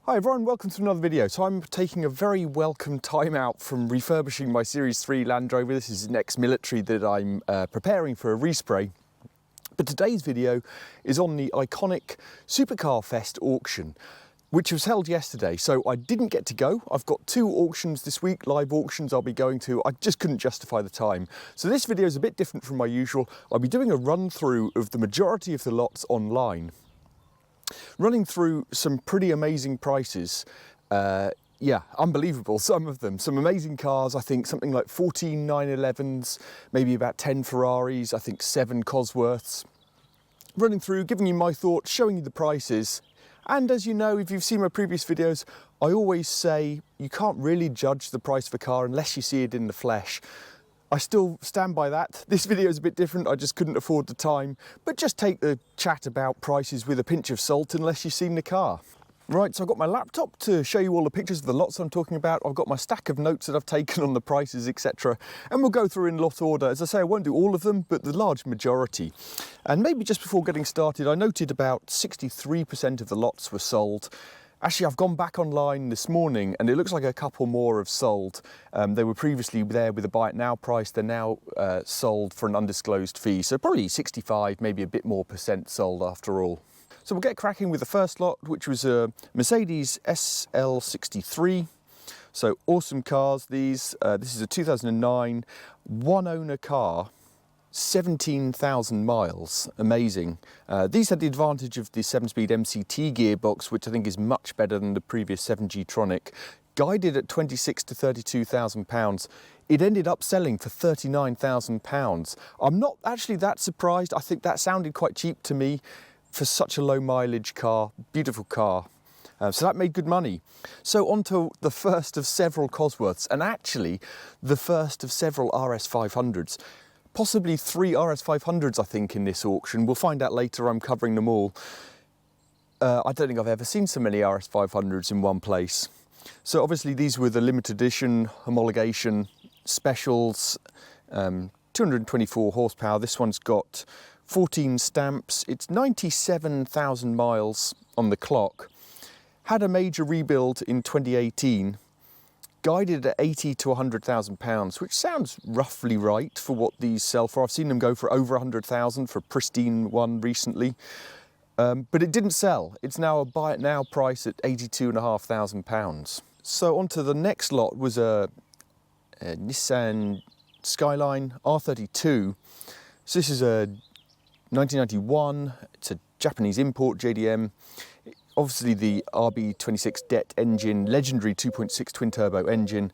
Hi everyone, welcome to another video. So I'm taking a very welcome time out from refurbishing my Series 3 Land Rover. This is an ex-military that I'm preparing for a respray. But today's video is on the iconic Supercar Fest auction, which was held yesterday. So I didn't get to go. I've got two auctions this week, live auctions I'll be going to. I just couldn't justify the time. So this video is a bit different from my usual. I'll be doing a run through of the majority of the lots online, running through some pretty amazing prices. Yeah, unbelievable, some of them. Some amazing cars, I think something like 14 911s, maybe about 10 Ferraris, I think 7 COSWORTHs. Running through, giving you my thoughts, showing you the prices. And as you know, if you've seen my previous videos, I always say you can't really judge the price of a car unless you see it in the flesh. I still stand by that. This video is a bit different, I just couldn't afford the time. But just take the chat about prices with a pinch of salt unless you've seen the car. Right, so I've got my laptop to show you all the pictures of the lots I'm talking about. I've got my stack of notes that I've taken on the prices, etc. And we'll go through in lot order. As I say, I won't do all of them, but the large majority. And maybe just before getting started, I noted about 63% of the lots were sold. Actually, I've gone back online this morning and it looks like a couple more have sold. They were previously there with a buy it now price. They're now sold for an undisclosed fee. So probably 65, maybe a bit more percent sold after all. So we'll get cracking with the first lot, which was a Mercedes SL63. So awesome cars, these. This is a 2009 one owner car. 17,000 miles, amazing. These had the advantage of the 7-speed MCT gearbox, which I think is much better than the previous 7G Tronic. Guided at 26 to 32,000 pounds. It ended up selling for 39,000 pounds. I'm not actually that surprised. I think that sounded quite cheap to me for such a low mileage car, beautiful car. So that made good money. So on to the first of several COSWORTHs, and actually the first of several RS500s. Possibly 3 RS500s, I think, in this auction. We'll find out later, I'm covering them all. I don't think I've ever seen so many RS500s in one place. So obviously these were the limited edition, homologation, specials, 224 horsepower. This one's got 14 stamps. It's 97,000 miles on the clock. Had a major rebuild in 2018. Guided at 80 to 100,000 pounds, which sounds roughly right for what these sell for. I've seen them go for over 100,000 for a pristine one recently, but it didn't sell. It's now a buy it now price at 82,500 pounds. So on to the next lot was a Nissan SKYLINE R32. So this is a 1991. It's a Japanese import JDM. Obviously the RB26 DET engine, legendary 2.6 twin turbo engine,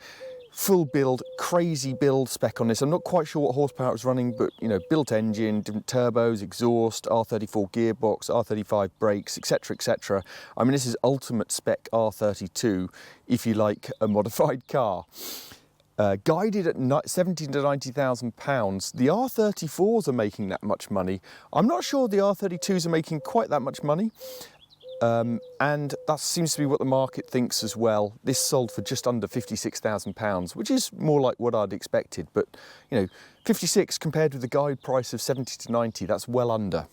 full build, crazy build spec on this. I'm not quite sure what horsepower it was running, but you know, built engine, different turbos, exhaust, R34 gearbox, R35 brakes, etc, etc. I mean, this is ultimate spec R32 if you like a modified car. Guided at 70 to 90,000 pounds. The R34s are making that much money. I'm not sure the R32s are making quite that much money. And that seems to be what the market thinks as well. This sold for just under 56,000 pounds, which is more like what I'd expected. But, you know, 56 compared with the guide price of 70 to 90, that's well under.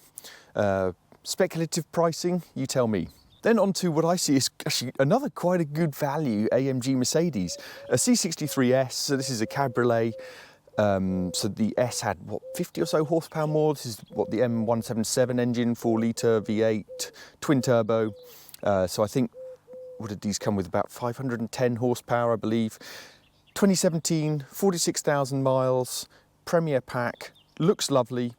Speculative pricing, you tell me. Then on to what I see is actually another quite a good value AMG Mercedes. A C63S, so this is a cabriolet. So the S had, what, 50 or so horsepower more. This is what the M177 engine, 4 litre V8, twin turbo. So I think, what did these come with? About 510 horsepower, I believe. 2017, 46,000 miles, Premier Pack, looks lovely.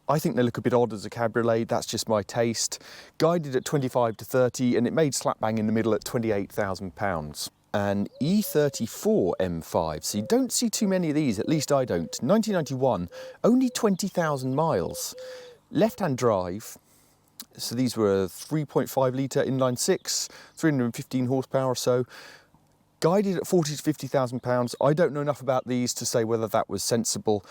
I think they look a bit odd as a cabriolet, that's just my taste. Guided at 25 to 30, and it made slap bang in the middle at 28,000 pounds. An E34 M5, so you don't see too many of these, at least I don't. 1991, only 20,000 miles. Left-hand drive, so these were 3.5 litre inline six, 315 horsepower or so. Guided at 40 to 50,000 pounds. I don't know enough about these to say whether that was sensible,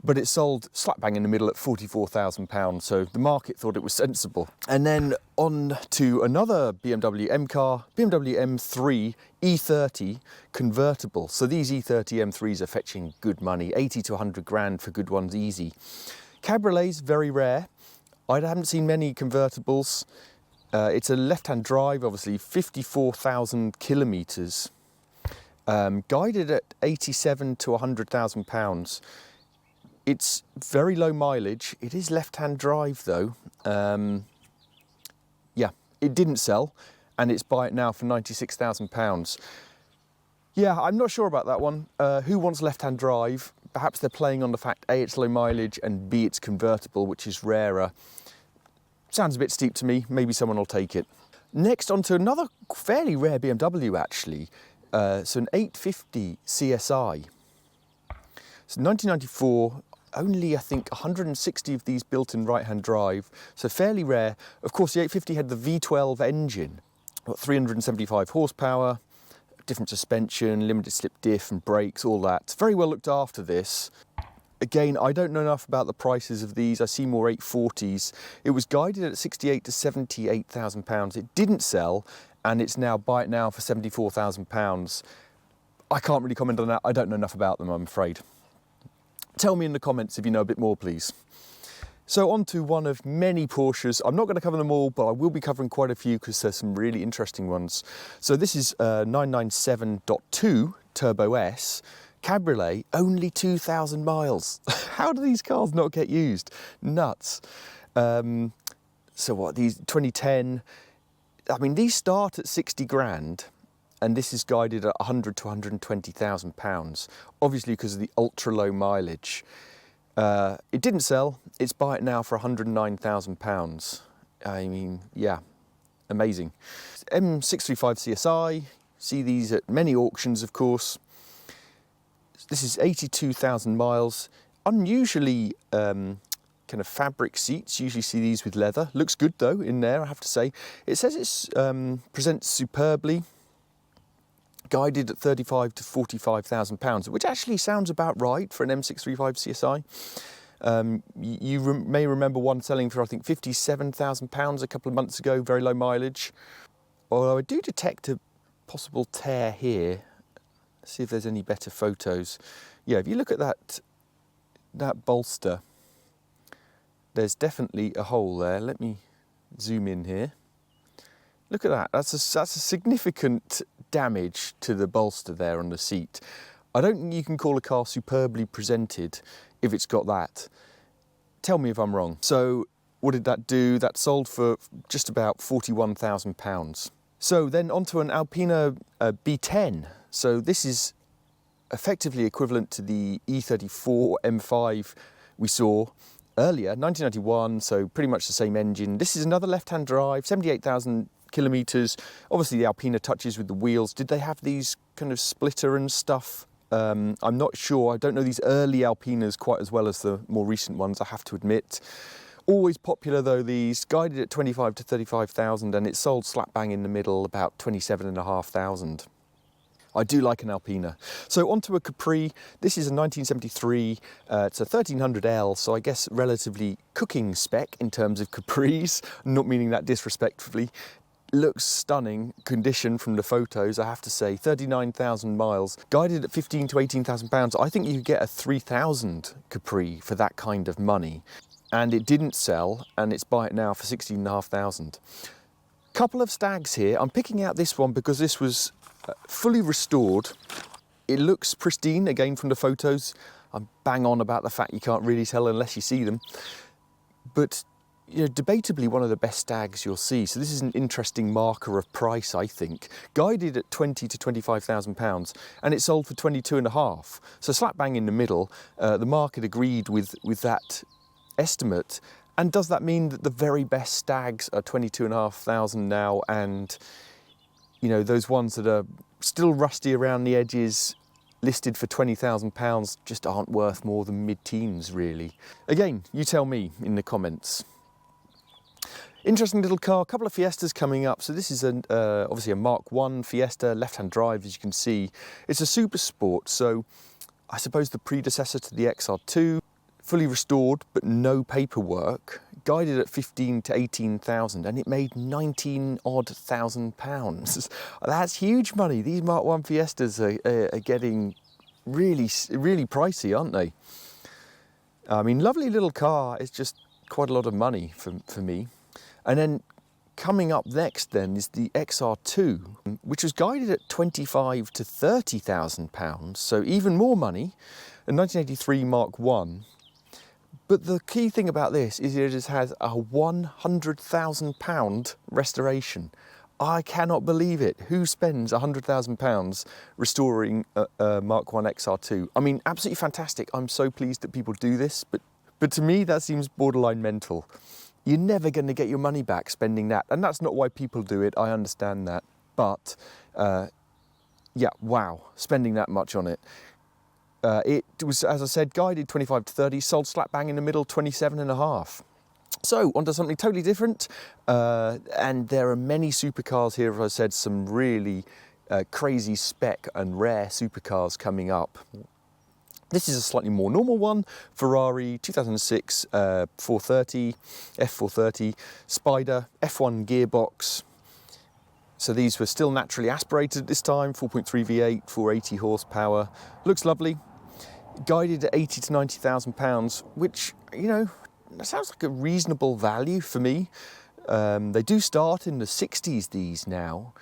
but it sold slap bang in the middle at 44,000 pounds, so the market thought it was sensible. And then on to another BMW M car, BMW M3 E30 convertible. So these E30 M3s are fetching good money, 80 to 100 grand for good ones easy. Cabriolets, very rare. I haven't seen many convertibles. It's a left-hand drive, obviously, 54,000 kilometres, guided at 87 to 100,000 pounds. It's very low mileage. It is left-hand drive though. Yeah, it didn't sell, and it's buy it now for 96,000 pounds. Yeah, I'm not sure about that one. Who wants left-hand drive? Perhaps they're playing on the fact A, it's low mileage, and B, it's convertible, which is rarer. Sounds a bit steep to me. Maybe someone will take it. Next, on to another fairly rare BMW, actually. So an 850 CSI. So 1994, only I think 160 of these built in right-hand drive, so fairly rare. Of course, the 850 had the V12 engine, got 375 horsepower, different suspension, limited slip diff and brakes, all that. It's very well looked after, this. Again, I don't know enough about the prices of these. I see more 840s. It was guided at 68 to 78,000 pounds. It didn't sell, and it's now buy it now for 74,000 pounds. I can't really comment on that. I don't know enough about them, I'm afraid. Tell me in the comments if you know a bit more, please. So on to one of many Porsches. I'm not going to cover them all, but I will be covering quite a few because there's some really interesting ones. So this is 997.2 Turbo S. Cabriolet, only 2,000 miles. How do these cars not get used? Nuts. So what, these 2010, I mean, these start at 60 grand, and this is guided at 100 to 120,000 pounds, obviously because of the ultra low mileage. It didn't sell. It's buy it now for 109,000 pounds. I mean, yeah, amazing. M635 CSI, see these at many auctions, of course. This is 82,000 miles. Unusually kind of fabric seats. Usually see these with leather. Looks good though in there, I have to say. It says it's presents superbly. Guided at 35 to 45,000 pounds, which actually sounds about right for an M635 CSI. You may remember one selling for, I think, 57,000 pounds a couple of months ago, very low mileage. Although I do detect a possible tear here. Let's see if there's any better photos. Yeah, if you look at that bolster, there's definitely a hole there. Let me zoom in here. Look at that, that's a significant damage to the bolster there on the seat. I don't think you can call a car superbly presented if it's got that. Tell me if I'm wrong. So what did that do? That sold for just about 41,000 pounds. So then onto an ALPINA B10. So this is effectively equivalent to the E34 M5 we saw earlier, 1991, so pretty much the same engine. This is another left-hand drive, 78,000 kilometres. Obviously the ALPINA touches with the wheels. Did they have these kind of splitter and stuff? I'm not sure. I don't know these early ALPINAs quite as well as the more recent ones, I have to admit. Always popular though, these, guided at 25 to 35,000, and it sold slap bang in the middle, about 27,500. I do like an ALPINA. So onto a Capri. This is a 1973, it's a 1300L, so I guess relatively cooking spec in terms of Capris, not meaning that disrespectfully. Looks stunning condition from the photos, I have to say. 39,000 miles, guided at 15 to 18,000 pounds. I think you could get a 3,000 Capri for that kind of money. And it didn't sell, and it's buy it now for 16,500. Couple of Stags here. I'm picking out this one because this was fully restored. It looks pristine, again from the photos. I'm bang on about the fact you can't really tell unless you see them. But you know, debatably one of the best Stags you'll see. So this is an interesting marker of price, I think. Guided at 20 to 25,000 pounds, and it sold for 22.5. So slap bang in the middle. The market agreed with that estimate. And does that mean that the very best Stags are 22,500 now, and you know, those ones that are still rusty around the edges, listed for 20,000 pounds, just aren't worth more than mid-teens, really? Again, you tell me in the comments. Interesting little car, a couple of Fiestas coming up. So this is obviously a Mark I Fiesta, left-hand drive, as you can see. It's a SUPERSPORT, so I suppose the predecessor to the XR2. Fully restored, but no paperwork, guided at 15 to 18,000, and it made 19-odd thousand pounds. That's huge money. These Mark I Fiestas are getting really, really pricey, aren't they? I mean, lovely little car. It's just quite a lot of money for me. And then coming up next then is the XR2, which was guided at £25,000 to £30,000, so even more money, a 1983 Mark 1. But the key thing about this is it has a £100,000 restoration. I cannot believe it. Who spends £100,000 restoring a Mark 1 XR2? I mean, absolutely fantastic. I'm so pleased that people do this, but to me that seems borderline mental. You're never going to get your money back spending that, and that's not why people do it. I understand that, but yeah, wow, spending that much on it. It was, as I said, guided 25 to 30, sold slap bang in the middle, 27.5. So, onto something totally different, and there are many supercars here, as I said, some really crazy spec and rare supercars coming up. This is a slightly more normal one, Ferrari 2006 430, F430, Spider, F1 gearbox. So these were still naturally aspirated at this time, 4.3 V8, 480 horsepower. Looks lovely. Guided at £80,000 to £90,000, which, you know, that sounds like a reasonable value for me. They do start in the 60s, these now.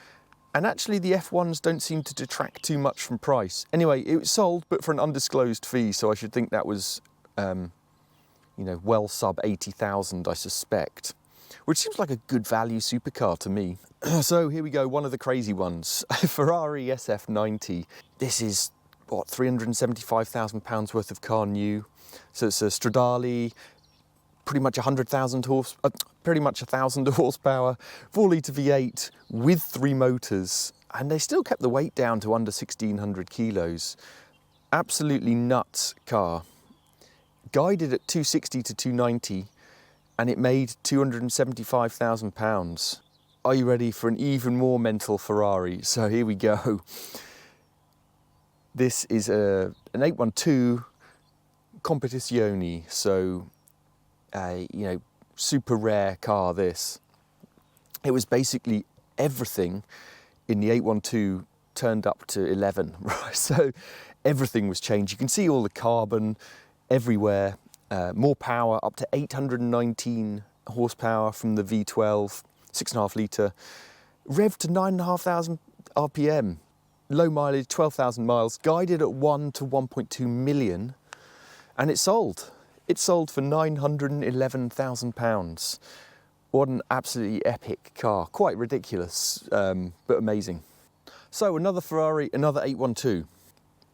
And actually the F1s don't seem to detract too much from price. Anyway, it was sold, but for an undisclosed fee, so I should think that was, you know, well sub 80,000, I suspect. Which seems like a good value supercar to me. So here we go, one of the crazy ones. Ferrari SF90. This is, what, £375,000 worth of car new. So it's a Stradale, pretty much 100,000 pretty much 1,000 horsepower, 4-litre V8 with 3 motors, and they still kept the weight down to under 1,600 kilos. Absolutely nuts car. Guided at 260 to 290, and it made £275,000. Are you ready for an even more mental Ferrari? So here we go. This is an 812 Competizione, so you know, super rare car this. It was basically everything in the 812 turned up to 11, right? So everything was changed. You can see all the carbon everywhere, more power, up to 819 horsepower from the V12, 6.5 litre, rev to 9,500 RPM, low mileage, 12,000 miles, guided at 1 to 1.2 million, and it sold. It sold for £911,000. What an absolutely epic car. Quite ridiculous, but amazing. So another Ferrari, another 812.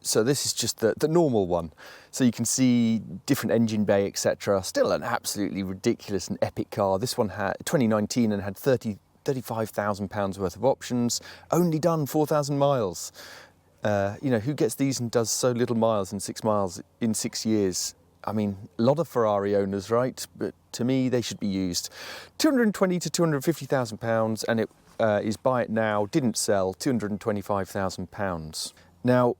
So this is just the normal one. So you can see different engine bay, etc. Still an absolutely ridiculous and epic car. This one had 2019 and had £35,000 worth of options. Only done 4,000 miles. You know, who gets these and does so little miles in 6 years? I mean, a lot of Ferrari owners, right? But to me, they should be used. £220,000 to £250,000, and it is buy it now, didn't sell, £225,000. Now,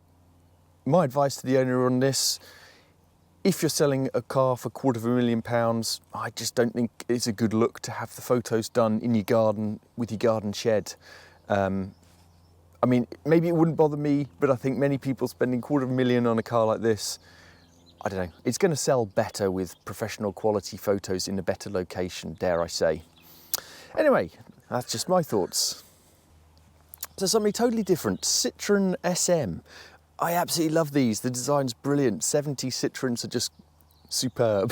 my advice to the owner on this, if you're selling a car for £250,000, I just don't think it's a good look to have the photos done in your garden with your garden shed. I mean, maybe it wouldn't bother me, but I think many people spending £250,000 on a car like this, I don't know, it's going to sell better with professional quality photos in a better location, dare I say. Anyway, that's just my thoughts. So something totally different, Citroen SM. I absolutely love these, the design's brilliant. 70 Citroens are just superb.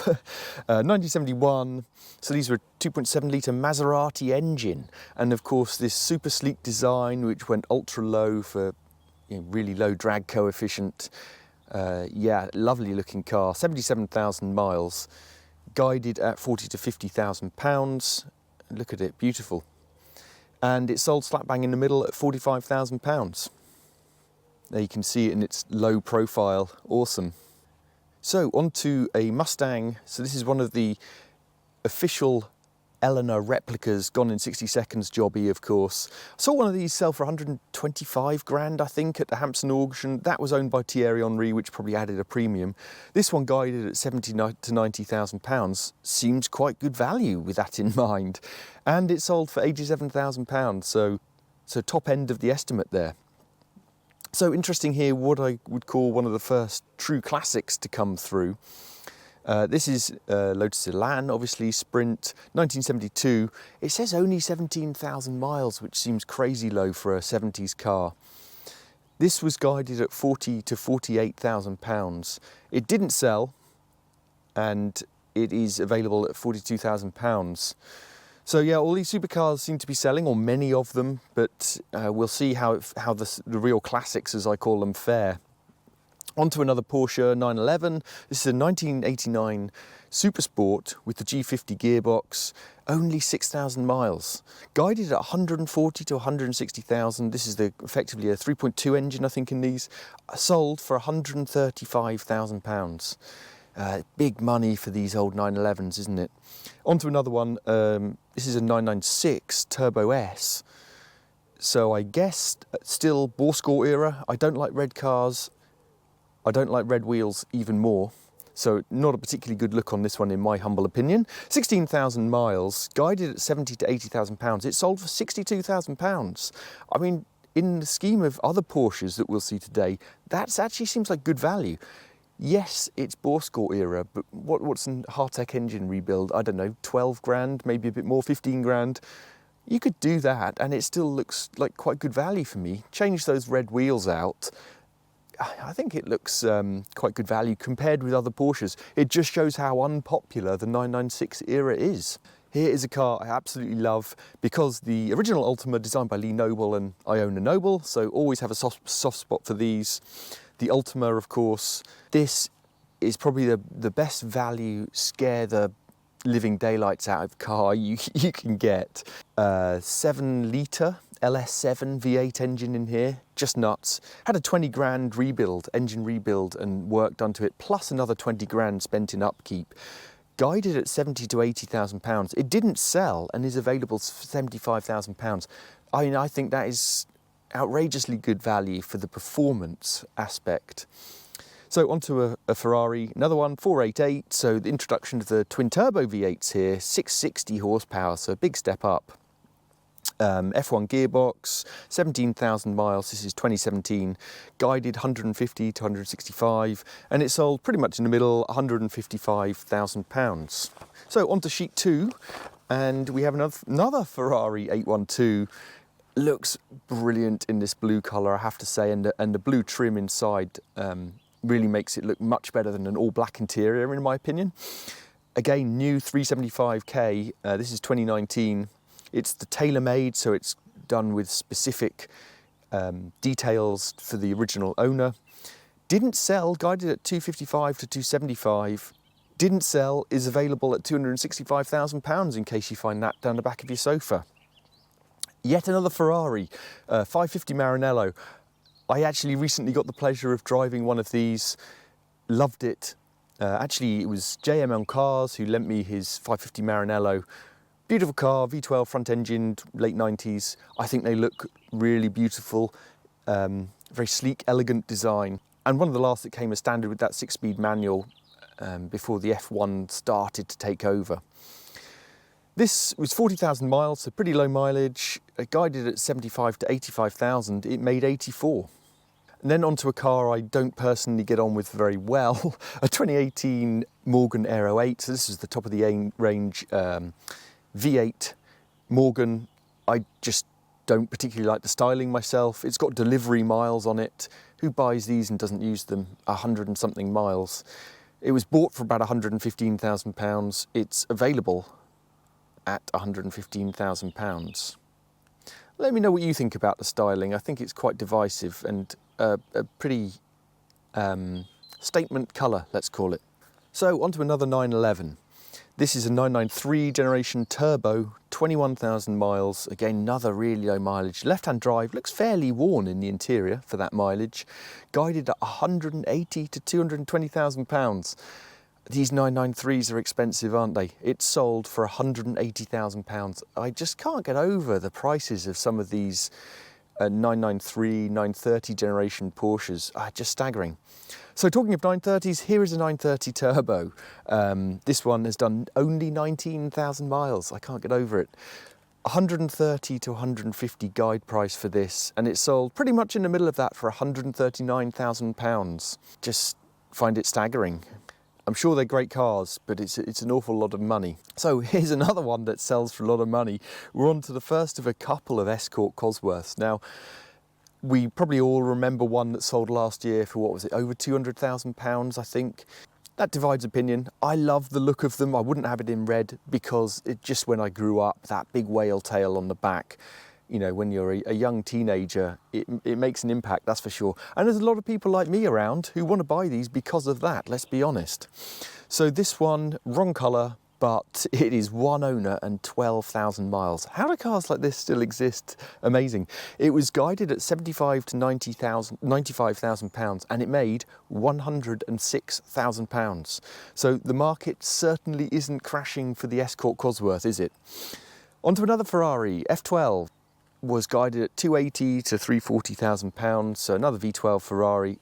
1971, so these were 2.7 litre Maserati engine. And of course this super sleek design, which went ultra low for, you know, really low drag coefficient. Yeah, lovely looking car, 77,000 miles, guided at £40,000 to £50,000. Look at it, beautiful. And it sold slap bang in the middle at £45,000. There you can see it in its low profile, awesome. So on to a Mustang. So this is one of the official ELENOUR replicas, gone in 60 seconds jobby, of course. I saw one of these sell for 125 grand, I think, at the Hampson auction. That was owned by Thierry Henry, which probably added a premium. This one guided at £70,000 to £90,000. Seems quite good value with that in mind. And it sold for £87,000, so top end of the estimate there. So interesting here, what I would call one of the first true classics to come through. This is Lotus Elan, obviously, Sprint, 1972. It says only 17,000 miles, which seems crazy low for a 70s car. This was guided at 40 to 48,000 pounds. It didn't sell, and it is available at 42,000 pounds. So yeah, all these supercars seem to be selling, or many of them, but we'll see how the real classics, as I call them, fare. On to another Porsche 911. This is a 1989 SuperSport with the G50 gearbox, only 6,000 miles. Guided at 140 to 160,000. This is effectively a 3.2 engine, I think, in these. Sold for 135,000 pounds. Big money for these old 911s, isn't it? On to another one. This is a 996 Turbo S. So I guess still BORSCHE era. I don't like red cars. I don't like red wheels even more. So not a particularly good look on this one, in my humble opinion. 16,000 miles, guided at 70 to 80,000 pounds. It sold for 62,000 pounds. I mean, in the scheme of other Porsches that we'll see today, that actually seems like good value. Yes, it's BORSCHE era, but what's a Hartec engine rebuild? I don't know, 12 grand, maybe a bit more, 15 grand. You could do that and it still looks like quite good value for me. Change those red wheels out. I think it looks quite good value compared with other Porsches. It just shows how unpopular the 996 era is. Here is a car I absolutely love because the original Ultima, designed by Lee Noble, and I own a Noble, so always have a soft spot for these. The Ultima, of course. This is probably the best value, scare the living daylights out of car you can get. 7 litre LS7 V8 engine in here, just nuts. Had a 20 grand rebuild, engine rebuild and work done to it, plus another 20 grand spent in upkeep. Guided at 70 to 80,000 pounds. It didn't sell and is available for 75,000 pounds. I mean, I think that is outrageously good value for the performance aspect. So onto a Ferrari, another one, 488. So the introduction to the twin turbo V8s here, 660 horsepower, so a big step up. F1 gearbox, 17,000 miles, this is 2017, guided 150 to 165, and it sold pretty much in the middle, 155,000 pounds. So on to sheet 2, and we have another Ferrari 812. Looks brilliant in this blue colour, I have to say, and the blue trim inside really makes it look much better than an all black interior, in my opinion. Again, new 375k, this is 2019. It's the tailor-made, so it's done with specific details for the original owner. Didn't sell, guided at 255 to 275. Didn't sell, is available at 265,000 pounds in case you find that down the back of your sofa. Yet another Ferrari, 550 Maranello. I actually recently got the pleasure of driving one of these, loved it. Actually, it was JM on Cars who lent me his 550 Maranello. Beautiful car, V12 front engine, late 90s. I think they look really beautiful, very sleek, elegant design. And one of the last that came as standard with that 6-speed manual before the F1 started to take over. This was 40,000 miles, so pretty low mileage. Guided at 75 to 85,000, it made 84. And then onto a car I don't personally get on with very well, a 2018 Morgan Aero 8. So this is the top of the range V8 Morgan. I just don't particularly like the styling myself. It's got delivery miles on it. Who buys these and doesn't use them? 100 and something miles. It was bought for about £115,000. It's available at £115,000. Let me know what you think about the styling. I think it's quite divisive and a pretty statement colour, let's call it. So onto another 911. This is a 993 generation turbo, 21,000 miles. Again, another really low mileage. Left-hand drive, looks fairly worn in the interior for that mileage. Guided at 180 to 220,000 pounds. These 993s are expensive, aren't they? It's sold for 180,000 pounds. I just can't get over the prices of some of these 993, 930 generation Porsches. Just staggering. So talking of 930s, here is a 930 Turbo. This one has done only 19,000 miles. I can't get over it. 130 to 150 guide price for this, and it sold pretty much in the middle of that for 139,000 pounds. Just find it staggering. I'm sure they're great cars, but it's an awful lot of money. So here's another one that sells for a lot of money. We're on to the first of a couple of ESCORT COSWORTHs. Now, we probably all remember one that sold last year for, what was it, over £200,000, I think. That divides opinion. I love the look of them. I wouldn't have it in red because it just, when I grew up, that big whale tail on the back, you know, when you're a young teenager, it makes an impact, that's for sure. And there's a lot of people like me around who want to buy these because of that, let's be honest. So this one, wrong colour, but it is one owner and 12,000 miles. How do cars like this still exist? Amazing. It was guided at 75 to 95,000 pounds, and it made 106,000 pounds. So the market certainly isn't crashing for the ESCORT COSWORTH, is it? On to another Ferrari, F12. Was guided at 280 to 340,000 pounds, so another V12 Ferrari,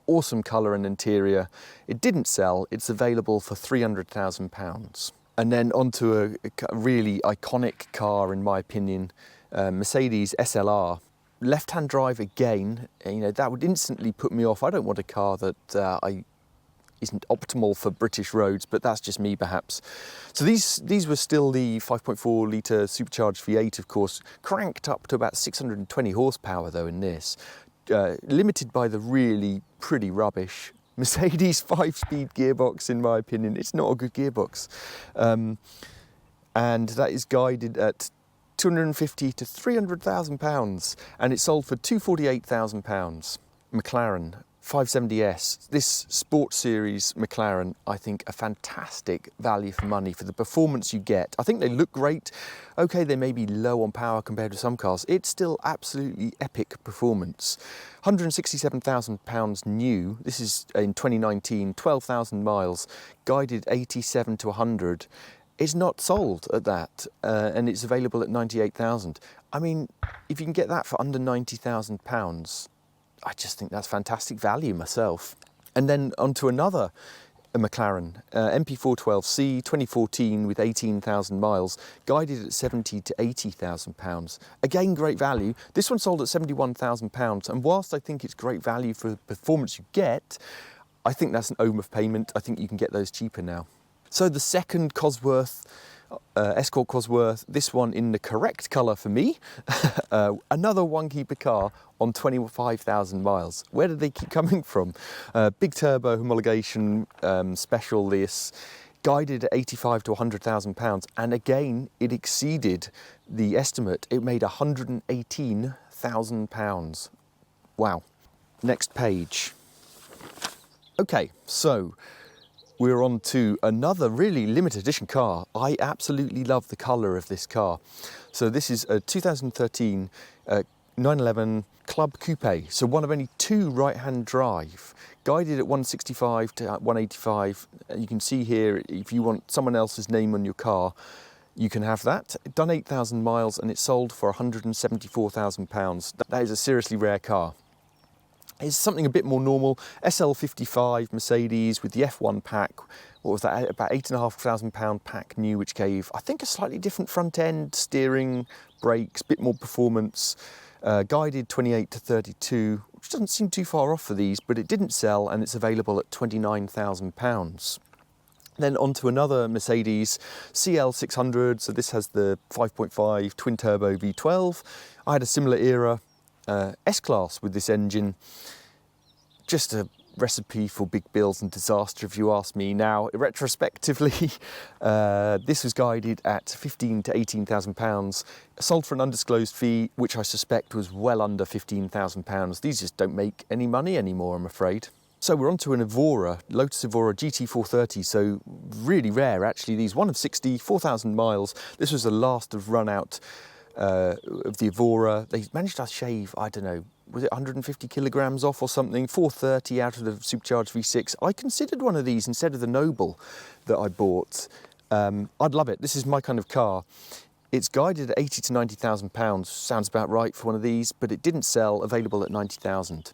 awesome colour and interior. It didn't sell, it's available for 300,000 pounds. And then onto a really iconic car, in my opinion, Mercedes SLR. Left-hand drive again, you know, that would instantly put me off. I don't want a car that isn't optimal for British roads, but that's just me perhaps. So these were still the 5.4 litre supercharged V8, of course, cranked up to about 620 horsepower though in this, limited by the really pretty rubbish Mercedes 5-speed gearbox, in my opinion. It's not a good gearbox. And that is guided at 250 to 300,000 pounds, and it sold for 248,000 pounds. McLaren 570S, this Sport Series McLaren, I think a fantastic value for money for the performance you get. I think they look great. Okay, they may be low on power compared to some cars. It's still absolutely epic performance. £167,000 new. This is in 2019, 12,000 miles, guided 87 to 100. It's not sold at that, and it's available at 98,000. I mean, if you can get that for under £90,000, I just think that's fantastic value myself. And then onto another McLaren, MP412C, 2014 with 18,000 miles, guided at 70 to 80,000 pounds. Again, great value. This one sold at 71,000 pounds, and whilst I think it's great value for the performance you get, I think that's an OMF payment. I think you can get those cheaper now. So the second COSWORTH, ESCORT COSWORTH, this one in the correct colour for me, another one-keeper car on 25,000 miles. Where did they keep coming from? Big turbo homologation special, this, guided at 85 to 100,000 pounds, and again it exceeded the estimate. It made 118,000 pounds. Wow. Next page. Okay, so we're on to another really limited edition car. I absolutely love the colour of this car. So this is a 2013 911 Club Coupe, so one of only two right-hand drive, guided at 165 to 185. You can see here, if you want someone else's name on your car, you can have that. Done 8,000 miles and it's sold for £174,000. That is a seriously rare car. It's something a bit more normal. SL55 Mercedes with the F1 pack. What was that? About £8,500 pack new, which gave, I think, a slightly different front end, steering, brakes, bit more performance. Guided 28 to 32, which doesn't seem too far off for these, but it didn't sell and it's available at £29,000. Then onto another Mercedes CL600. So this has the 5.5 twin turbo V12. I had a similar era S-Class with this engine. Just a recipe for big bills and disaster, if you ask me now. Retrospectively, this was guided at 15 to 18,000 pounds, sold for an undisclosed fee, which I suspect was well under 15,000 pounds. These just don't make any money anymore, I'm afraid. So we're on to an Evora, Lotus Evora GT430, so really rare actually. These, one of 60, 4,000 miles. This was the last of run out of the Evora. They managed to shave, I don't know, was it 150 kilograms off or something? 430 out of the supercharged V6. I considered one of these instead of the Noble that I bought. I'd love it. This is my kind of car. It's guided at 80 to 90,000 pounds. Sounds about right for one of these, but it didn't sell, available at 90,000.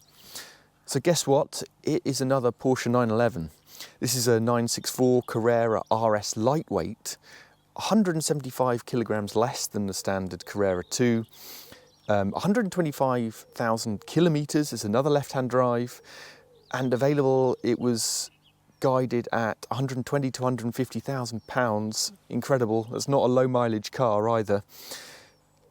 So guess what? It is another Porsche 911. This is a 964 Carrera RS lightweight, 175 kilograms less than the standard Carrera 2. 125,000 kilometers is another left-hand drive, and available, it was guided at 120 to 150,000 pounds. Incredible. That's not a low mileage car either.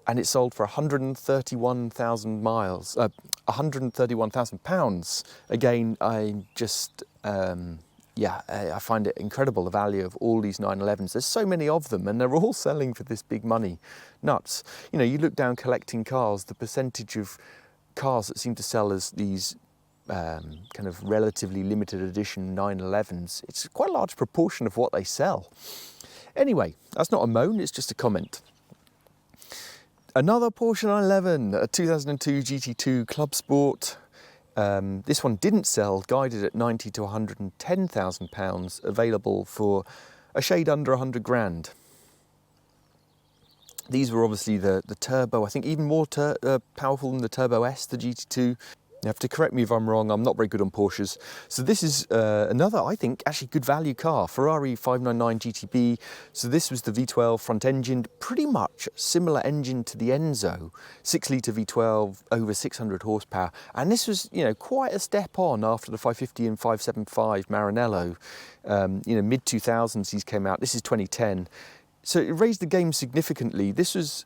And it sold for 131,000 miles, 131,000 pounds. Again, I just, yeah, I find it incredible, the value of all these 911s. There's so many of them and they're all selling for this big money. Nuts. You know, you look down collecting cars, the percentage of cars that seem to sell as these kind of relatively limited edition 911s, it's quite a large proportion of what they sell. Anyway, that's not a moan, it's just a comment. Another Porsche 911, a 2002 GT2 CLUBSPORT. This one didn't sell, guided at 90 to 110,000 pounds, available for a shade under 100 grand. These were obviously the turbo, I think even more powerful than the Turbo S, the GT2. You have to correct me if I'm wrong, I'm not very good on Porsches. So this is another, I think, actually good value car, Ferrari 599 GTB. So this was the V12 front engine, pretty much similar engine to the Enzo, 6-litre V12, over 600 horsepower. And this was, you know, quite a step on after the 550 and 575 Maranello. You know, mid-2000s these came out, this is 2010. So it raised the game significantly. This was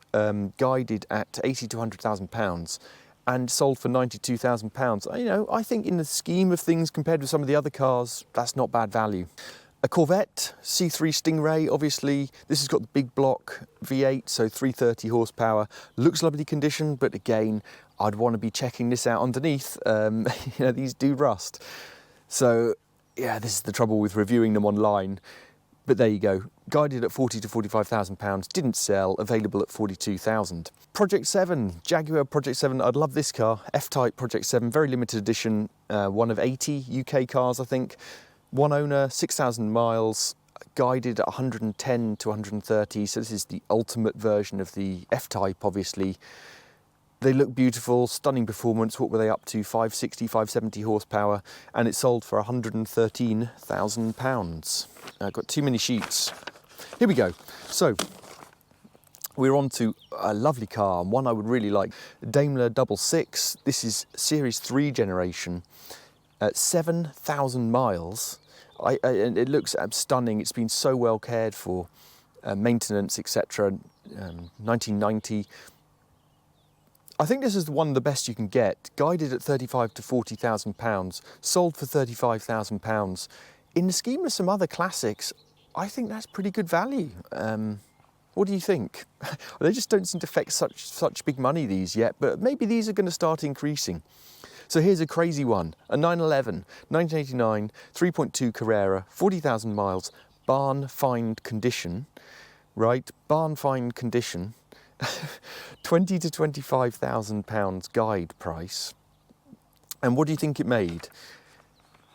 guided at 80 to 100,000 pounds. And sold for 92,000 pounds. You know, I think in the scheme of things, compared with some of the other cars, that's not bad value. A Corvette C3 Stingray, obviously. This has got the big block V8, so 330 horsepower. Looks lovely condition, but again, I'd want to be checking this out underneath. You know, these do rust. So yeah, this is the trouble with reviewing them online. But there you go, guided at 40 to 45,000 pounds, didn't sell, available at 42,000. Project 7, Jaguar Project 7, I'd love this car, F-Type Project 7, very limited edition, one of 80 UK cars I think, one owner, 6,000 miles, guided at 110 to 130, so this is the ultimate version of the F-Type obviously. They look beautiful, stunning performance. What were they up to? 560, 570 horsepower, and it sold for 113,000 pounds. I've got too many sheets. Here we go. So we're on to a lovely car, and one I would really like. Daimler 66. This is Series 3 generation, 7,000 miles. And it looks stunning. It's been so well cared for, maintenance, etc. 1990. I think this is one of the best you can get, guided at 35 to 40,000 pounds, sold for 35,000 pounds. In the scheme of some other classics, I think that's pretty good value. What do you think? They just don't seem to fetch such big money, these yet, but maybe these are going to start increasing. So here's a crazy one, a 911, 1989, 3.2 Carrera, 40,000 miles, barn find condition, right? Barn find condition. 20 to 25,000 pounds guide price. And what do you think it made?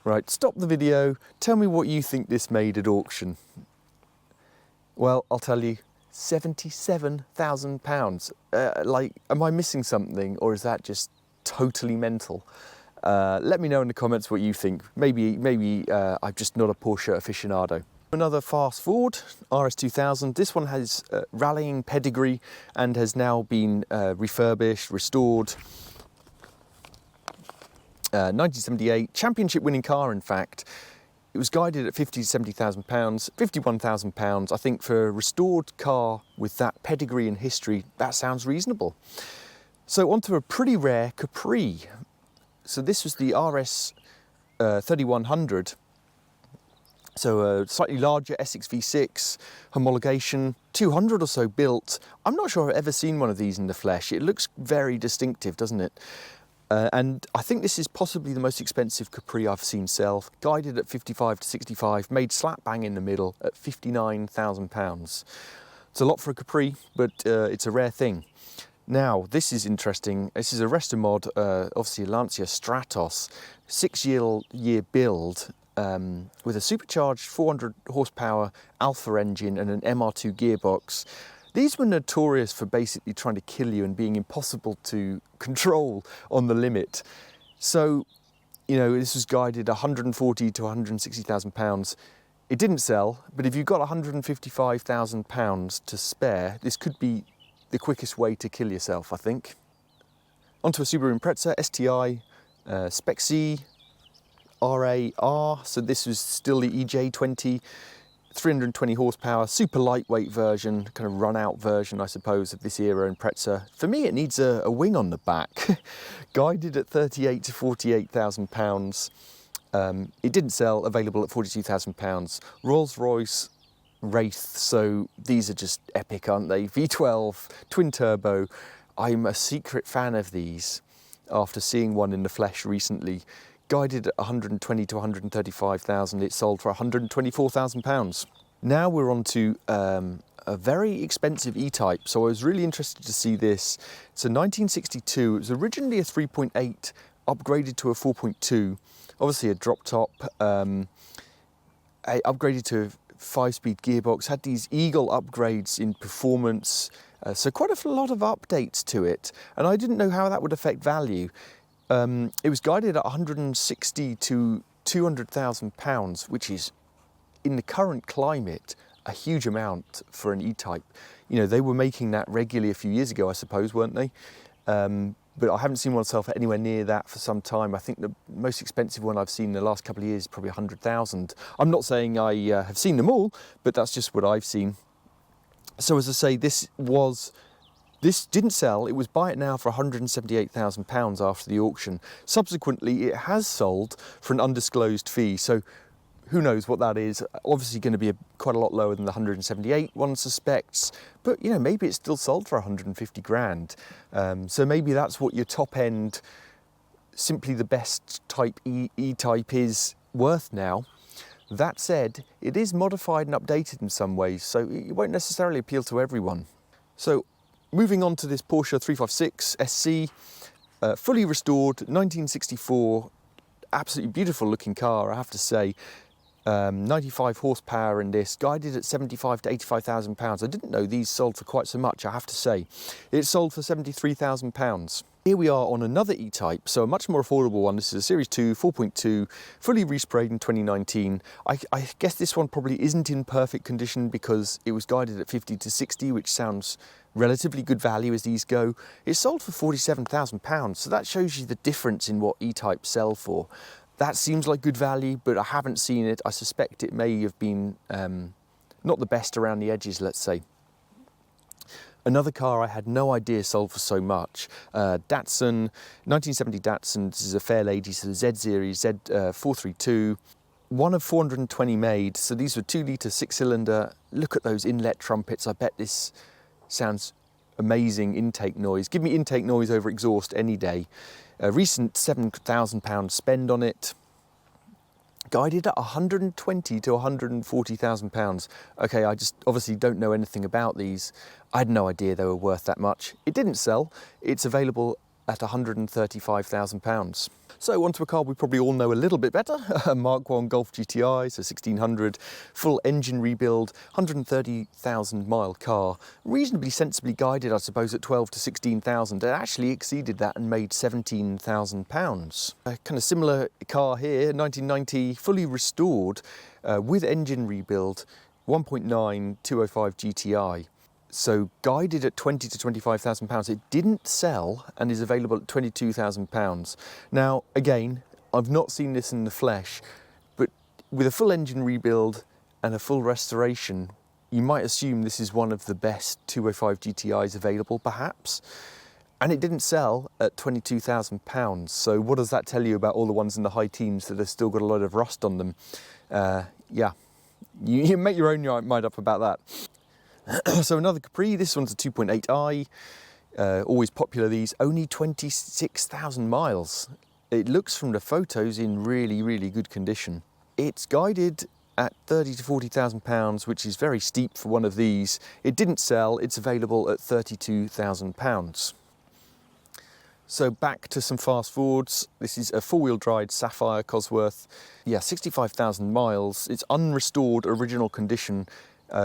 Right, stop the video, tell me what you think this made at auction. Well, I'll tell you, 77,000 pounds. Like, am I missing something, or is that just totally mental? Let me know in the comments what you think. Maybe I'm just not a Porsche aficionado. Another fast forward, RS2000. This one has rallying pedigree and has now been refurbished, restored. 1978, championship winning car in fact. It was guided at 50 to 70,000 pounds, 51,000 pounds. I think for a restored car with that pedigree and history, that sounds reasonable. So onto a pretty rare Capri. So this was the RS 3100. So a slightly larger Essex V6, homologation, 200 or so built. I'm not sure I've ever seen one of these in the flesh. It looks very distinctive, doesn't it? And I think this is possibly the most expensive Capri I've seen sell. Guided at 55 to 65, made slap bang in the middle at 59,000 pounds. It's a lot for a Capri, but it's a rare thing. Now, this is interesting. This is a Resto Mod, obviously a Lancia Stratos, 6-year build, with a supercharged 400 horsepower Alpha engine and an MR2 gearbox. These were notorious for basically trying to kill you and being impossible to control on the limit. So, you know, this was guided 140 to 160,000 pounds. It didn't sell, but if you've got 155,000 pounds to spare, this could be the quickest way to kill yourself, I think. Onto a Subaru Impreza STI, Spec C, RAR, so this was still the EJ20, 320 horsepower, super lightweight version, kind of run out version, I suppose, of this era in Prezza. For me, it needs a wing on the back. Guided at 38 to 48,000 pounds. It didn't sell, available at 42,000 pounds. Rolls-Royce Wraith, so these are just epic, aren't they? V12, twin turbo. I'm a secret fan of these after seeing one in the flesh recently. Guided at 120 to 135,000, it sold for 124,000 pounds. Now we're on to a very expensive E-Type, so I was really interested to see this. It's a 1962, it was originally a 3.8, upgraded to a 4.2, obviously a drop top, upgraded to a 5-speed gearbox, had these Eagle upgrades in performance, so quite a lot of updates to it, and I didn't know how that would affect value. It was guided at 160 to 200,000 pounds, which is, in the current climate, a huge amount for an E-Type. You know, they were making that regularly a few years ago, I suppose, weren't they? But I haven't seen one myself anywhere near that for some time. I think the most expensive one I've seen in the last couple of years is probably 100,000. I'm not saying I have seen them all, but that's just what I've seen. So as I say, this didn't sell. It was buy it now for 178,000 pounds after the auction. Subsequently, it has sold for an undisclosed fee. So who knows what that is? Obviously going to be quite a lot lower than the 178 one suspects, but you know, maybe it's still sold for 150 grand. So maybe that's what your top end, simply the best type E-Type is worth now. That said, it is modified and updated in some ways, so it won't necessarily appeal to everyone. So moving on to this Porsche 356 SC, fully restored, 1964, absolutely beautiful looking car, I have to say. 95 horsepower in this, guided at 75 to 85,000 pounds. I didn't know these sold for quite so much, I have to say. It sold for 73,000 pounds. Here we are on another E-Type, so a much more affordable one. This is a Series 2, 4.2, fully resprayed in 2019. I guess this one probably isn't in perfect condition because it was guided at 50 to 60, which sounds relatively good value as these go. It sold for 47,000 pounds, so that shows you the difference in what E-Types sell for. That seems like good value, but I haven't seen it. I suspect it may have been not the best around the edges, let's say. Another car I had no idea sold for so much. Datsun, 1970 Datsun. This is a fair lady, so the Z Series, Z432. One of 420 made, so these were 2-litre 6-cylinder. Look at those inlet trumpets. I bet this sounds amazing intake noise. Give me intake noise over exhaust any day. A recent £7,000 spend on it. Guided at 120 to 140,000 pounds. Okay, I just obviously don't know anything about these. I had no idea they were worth that much. It didn't sell. It's available at 135,000 pounds. So onto a car we probably all know a little bit better, a Mark 1 Golf GTI, so 1600, full engine rebuild, 130,000 mile car, reasonably sensibly guided, I suppose, at 12 to 16,000. It actually exceeded that and made 17,000 pounds. A kind of similar car here, 1990, fully restored, with engine rebuild, 1.9 205 GTI. So guided at 20 to 25,000 pounds. It didn't sell and is available at 22,000 pounds. Now, again, I've not seen this in the flesh, but with a full engine rebuild and a full restoration, you might assume this is one of the best 205 GTIs available, perhaps. And it didn't sell at 22,000 pounds. So what does that tell you about all the ones in the high teens that have still got a lot of rust on them? Yeah, you make your own mind up about that. So another Capri, this one's a 2.8i, always popular these, only 26,000 miles. It looks from the photos in really, really good condition. It's guided at 30 to 40,000 pounds, which is very steep for one of these. It didn't sell, it's available at 32,000 pounds. So back to some fast forwards. This is a four-wheel drive Sapphire COSWORTH. Yeah, 65,000 miles. It's unrestored original condition.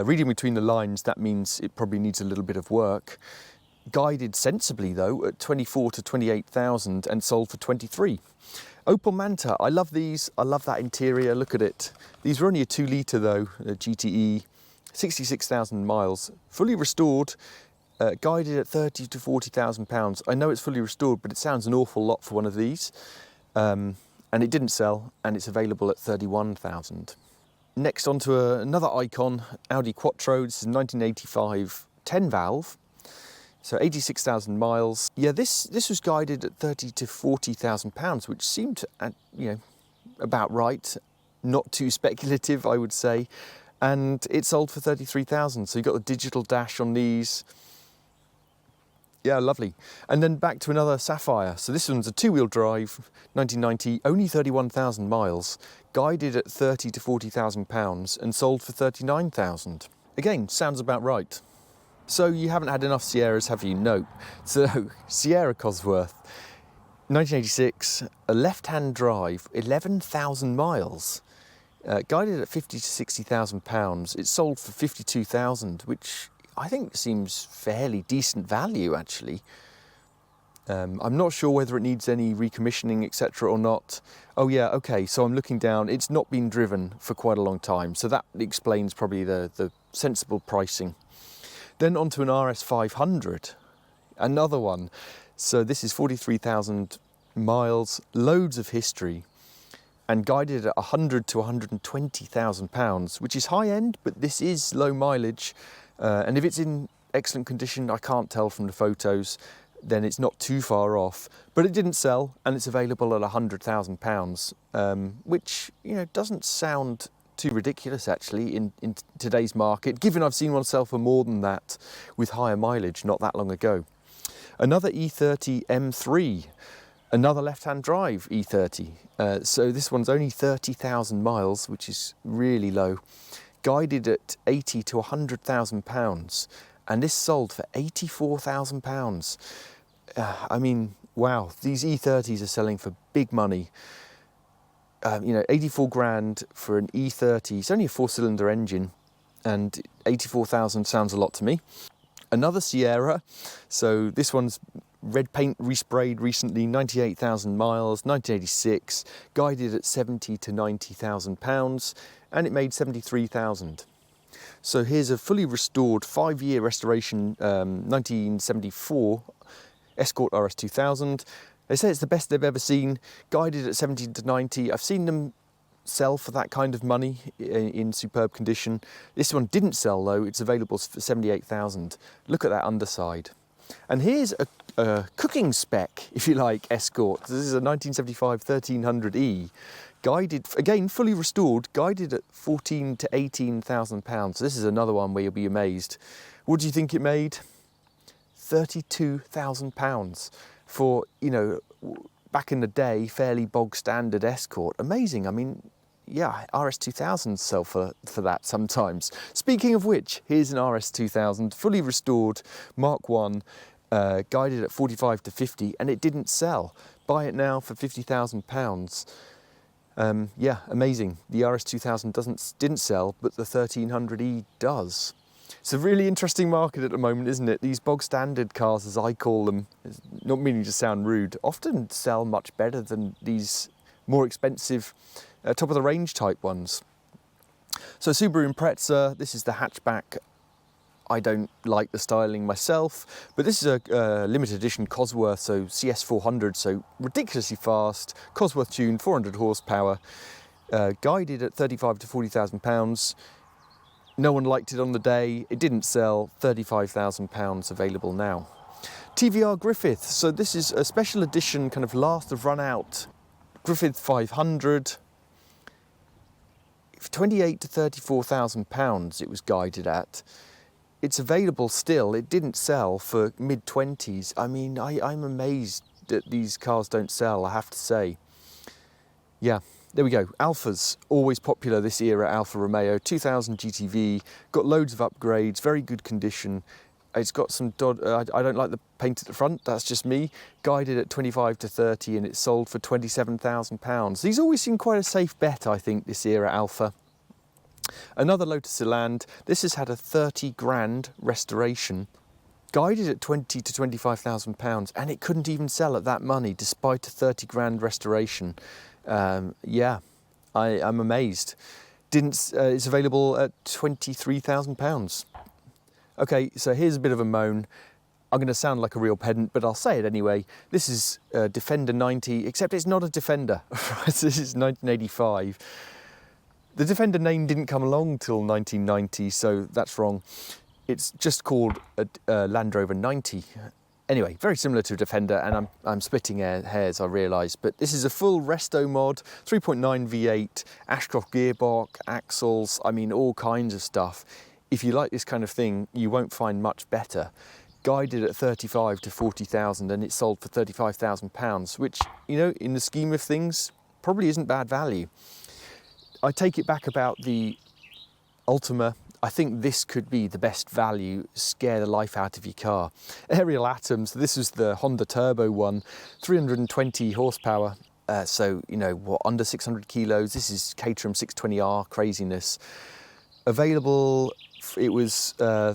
Reading between the lines, that means it probably needs a little bit of work. Guided sensibly though at 24 to 28,000 and sold for 23. Opel Manta, I love these. I love that interior, look at it. These were only a 2-litre though, a GTE, 66,000 miles, fully restored, guided at 30 to 40,000 pounds. I know it's fully restored, but it sounds an awful lot for one of these. and it didn't sell, and it's available at 31,000. Next onto another icon, Audi Quattro. This is 1985 10 valve, so 86,000 miles. Yeah, this was guided at 30 to 40,000 pounds, which seemed, about right. Not too speculative, I would say. And it sold for 33,000. So you got the digital dash on these. Yeah, lovely. And then back to another Sapphire. So this one's a two-wheel drive, 1990, only 31,000 miles, guided at 30 to 40,000 pounds and sold for 39,000. Again, sounds about right. So you haven't had enough Sierras, have you? No. So Sierra COSWORTH, 1986, a left-hand drive, 11,000 miles, guided at 50 to 60,000 pounds. It sold for 52,000, which I think seems fairly decent value, actually. I'm not sure whether it needs any recommissioning, etc. or not. Oh yeah, okay, so I'm looking down. It's not been driven for quite a long time, so that explains probably the sensible pricing. Then onto an RS 500, another one. So this is 43,000 miles, loads of history, and guided at 100 to 120,000 pounds, which is high end, but this is low mileage. And if it's in excellent condition, I can't tell from the photos, then it's not too far off. But it didn't sell, and it's available at £100,000, which doesn't sound too ridiculous actually in today's market, given I've seen one sell for more than that with higher mileage not that long ago. Another E30 M3, another left-hand drive E30. So this one's only 30,000 miles, which is really low, guided at 80 to 100,000 pounds, and this sold for 84,000 pounds. I mean, wow, these E30s are selling for big money. 84 grand for an E30. It's only a 4-cylinder engine, and 84,000 sounds a lot to me. Another Sierra, so this one's red paint resprayed recently, 98,000 miles, 1986, guided at 70 to 90,000 pounds, and it made 73,000. So here's a fully restored 5-year restoration, 1974 Escort RS 2000. They say it's the best they've ever seen, guided at 70 to 90. I've seen them sell for that kind of money in superb condition. This one didn't sell though, it's available for 78,000. Look at that underside. And here's a cooking spec, if you like, Escort. This is a 1975 1300E, guided, again, fully restored, guided at 14 to 18,000 pounds. This is another one where you'll be amazed. What do you think it made? 32,000 pounds. For, back in the day, fairly bog standard Escort. Amazing. I mean, yeah, RS 2000s sell for that sometimes. Speaking of which, here's an RS 2000, fully restored, Mark 1, guided at 45 to 50, and it didn't sell. Buy it now for 50,000 pounds. Yeah, amazing. The RS 2000 didn't sell, but the 1300E does. It's a really interesting market at the moment, isn't it? These bog standard cars, as I call them, not meaning to sound rude, often sell much better than these more expensive top of the range type ones. So Subaru Impreza, this is the hatchback. I don't like the styling myself, but this is a limited edition Cosworth, so CS400, so ridiculously fast, Cosworth tuned, 400 horsepower, guided at 35 to 40,000 pounds. No one liked it on the day, it didn't sell, 35,000 pounds available now. TVR Griffith, so this is a special edition, kind of last of run out, Griffith 500, 28 to 34,000 pounds it was guided at. It's available still, it didn't sell for mid-20s. I mean, I'm amazed that these cars don't sell, I have to say. Yeah. There we go, Alphas, always popular this era, Alfa Romeo, 2000 GTV, got loads of upgrades, very good condition. It's got some, I don't like the paint at the front, that's just me, guided at 25 to 30 and it sold for 27,000 pounds. These always seem quite a safe bet, I think, this era Alfa. Another Lotus Elan, this has had a 30 grand restoration, guided at 20 to 25,000 pounds, and it couldn't even sell at that money despite a 30 grand restoration. Yeah, I'm amazed. It's available at £23,000. Okay, so here's a bit of a moan. I'm going to sound like a real pedant, but I'll say it anyway. This is a Defender 90, except it's not a Defender. This is 1985. The Defender name didn't come along till 1990, so that's wrong. It's just called a Land Rover 90. Anyway, very similar to a Defender, and I'm splitting hairs, I realise, but this is a full resto mod, 3.9 V8, Ashcroft gearbox, axles, I mean all kinds of stuff. If you like this kind of thing, you won't find much better. Guided at 35 to 40,000 and it sold for £35,000, which, you know, in the scheme of things, probably isn't bad value. I take it back about the Ultima. I think this could be the best value, scare the life out of your car. Aerial Atoms, this is the Honda Turbo one, 320 horsepower. So, you know, what, under 600 kilos. This is Caterham 620R craziness. Available, it was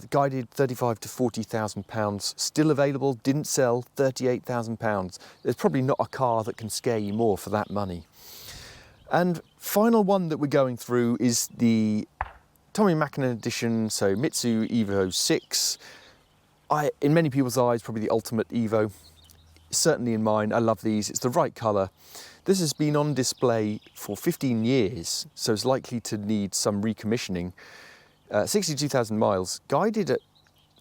guided 35 to 40,000 pounds. Still available, didn't sell, 38,000 pounds. There's probably not a car that can scare you more for that money. And final one that we're going through is the Tommy Mäkinen edition, so Mitsu Evo 6. In many people's eyes, probably the ultimate Evo. Certainly in mine, I love these. It's the right colour. This has been on display for 15 years, so it's likely to need some recommissioning. 62,000 miles, guided at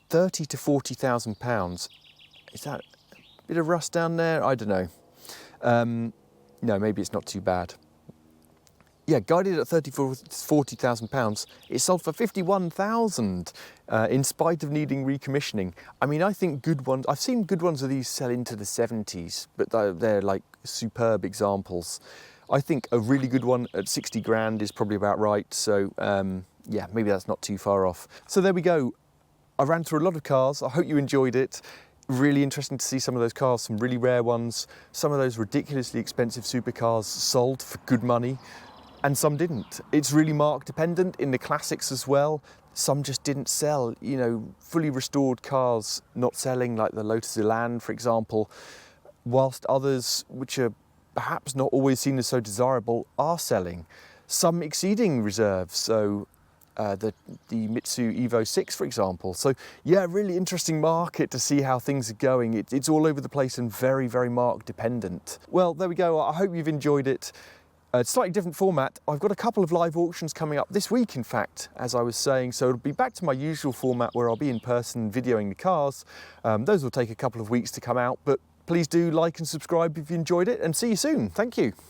30 to 40,000 pounds. Is that a bit of rust down there? I don't know. No, maybe it's not too bad. Yeah, guided at 30 to 40,000 pounds. It sold for 51,000 in spite of needing recommissioning. I mean, I think good ones, I've seen good ones of these sell into the 70s, but they're like superb examples. I think a really good one at 60 grand is probably about right. So yeah, maybe that's not too far off. So there we go. I ran through a lot of cars. I hope you enjoyed it. Really interesting to see some of those cars, some really rare ones. Some of those ridiculously expensive supercars sold for good money, and some didn't. It's really marque dependent. In the classics as well, some just didn't sell. You know, fully restored cars not selling, like the Lotus Elan, for example, whilst others, which are perhaps not always seen as so desirable, are selling. Some exceeding reserves, so the Mitsu Evo 6, for example. So yeah, really interesting market to see how things are going. It's all over the place and very, very marque dependent. Well, there we go. I hope you've enjoyed it. Slightly different format. I've got a couple of live auctions coming up this week, in fact, as I was saying, so it'll be back to my usual format where I'll be in person videoing the cars. Those will take a couple of weeks to come out, but please do like and subscribe if you enjoyed it, and see you soon. Thank you.